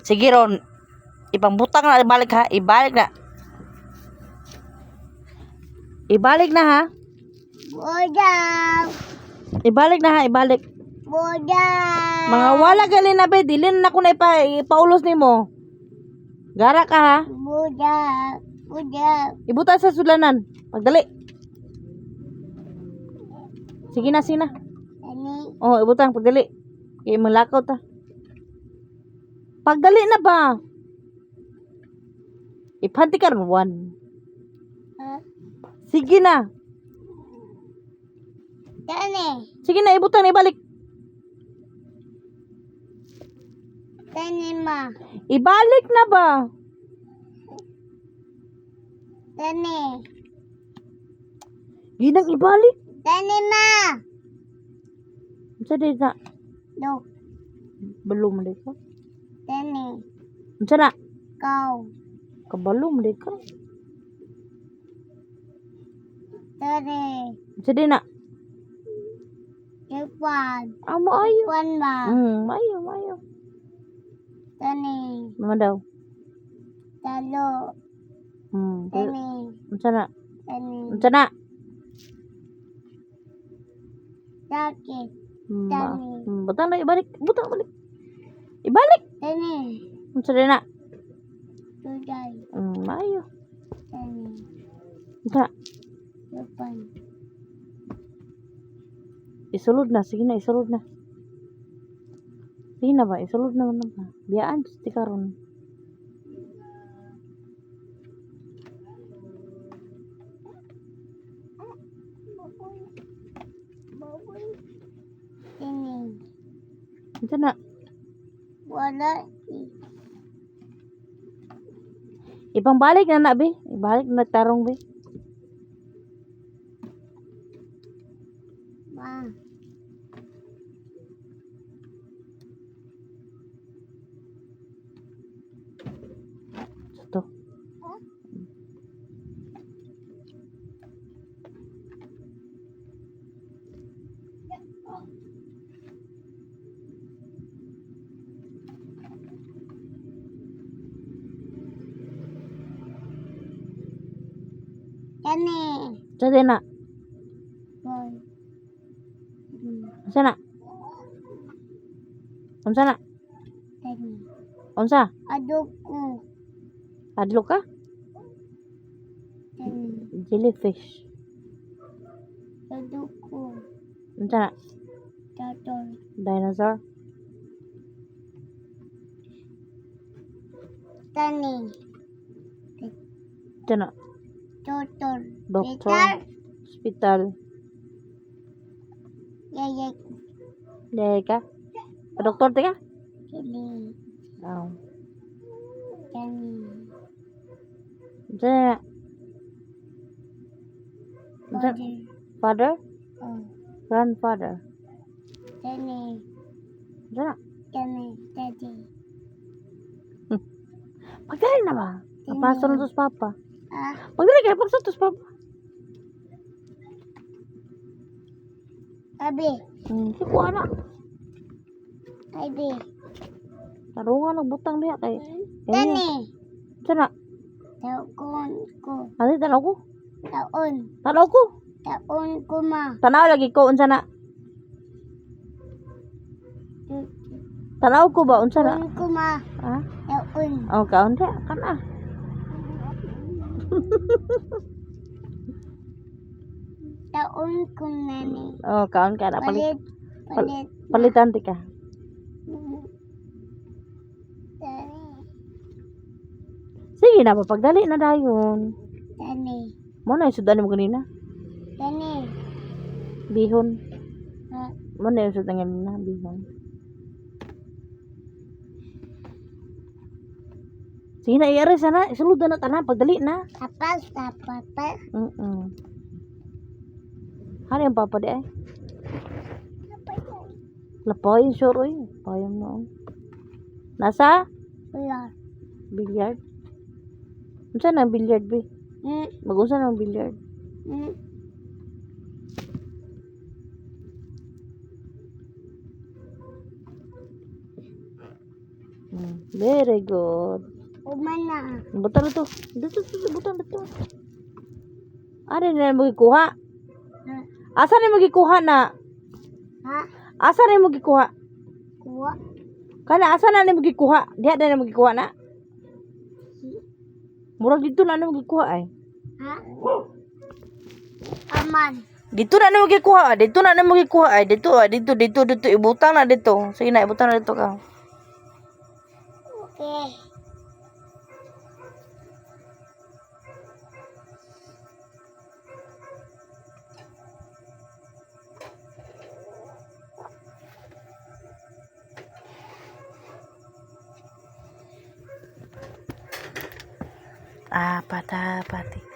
Sige ron. Ipambutang na, ibalik ha. Ibalik na. Ibalik na ha. Budang. Ibalik na ha, ibalik. Budang. Mga wala gali na be, dilin na ko na ipaulos nimo. Gara ka ha. Budang. Budang. Ibuta sa sulanan. Pagdali. Sige na, sige na. Ani. Oh, ibutang pagdali. Kaya malakaw ta. Pagdali na ba? Ipanti ka ron, one. Ha? Sige na. Tani. Sige na, ibutang na ibalik. Tani ma. Ibalik na ba? Tani. Ginang ibalik. Tani ma. Unsa di na? Do. Belum di ka. Tani. Unsa na? Kau. Kabalo di ka. Tani. Unsa di na? Ipan. Amo ayo. Ipan ma. Mayo, mayo. Tani. Mama daw. Talo. Tani. Unsa na? Tani. Unsa na? Sakit. Tani. Butang na ibalik. Butang balik. Ibalik. Tani. Unsa di na? Tuday. Mayo. Tani. Unsa na? Ipan. Isulod na. Sige na, isulod na. Sige na ba? Isulod na ba? Biyaan, di karon. Tani. Unsa na? Wala. Ipambalik na na, be. Ibalik na tarong, be. Ma. Ito. Tani. Unsa di na? Boy. Unsa na? Unsa na? Tani. Unsa? Aduko. Adlo ka? Tani. Jellyfish. Aduko. Unsa na? Tatol. Dinosaur. Tani. Unsa na? Totor. Doktor. Peter. Hospital. Yayek. Dahil ka? Doktor ti ka? Kili. Oh. Tani. Unsa na? Unsa? Body. Father? Oh. Grandfather. Tani. Unsa na? Tani. Daddy. Pagdali na ba? Napasok na to sa papa. Ah. Pagdali ka, napasok to sa papa. Abi. Si kuha na. Abi. Tarungan nagbutang diya kay. Tani. Unsa na? Taon ko. Ate, tanaw ko. Taon. Tanaw ko. Taon ko ma. Tanaw lagi ko. Unsa na? Tanaw ko ba? Unsa na? Taon ko ma. Ha? Taon. Oh, kaon diya. Kana. Taon ko nani. Oh, kaon ka na. Palit. Palit. Palitan ti ka. Tani. Sige na, pagdali na dayon. Tani. Mo na isudan mo kanina. Tani. Bihon. Ha. Mo na isudan kanina, bihon. Sige na, i-aris na. Isulod na tanan. Pagdali na. Tapas. Tapas. Ano yung papa di ay? Lapoy, sure oy. Payam noon. Nasa? Wala. Billiard. Unsa na billiard be? Hmm. Mag-usa na ang billiard. Hmm. Very good. Umana. Butan na to. Dito, butan na to. Ano na mo gikuha? Ha? Asa na mo gikuha na? Ha? Asa na mo gikuha? Kuha. Kana asa na mo gikuha? Diha na mo gikuha na? Murag dito na mo gikuha ay. Ha? Aman. Dito na mo gikuha. Dito na mo gikuha ay. Dito, dito. Ibutang na dito. Sige na, ibutang na dito ka. Okay. Ah, pati.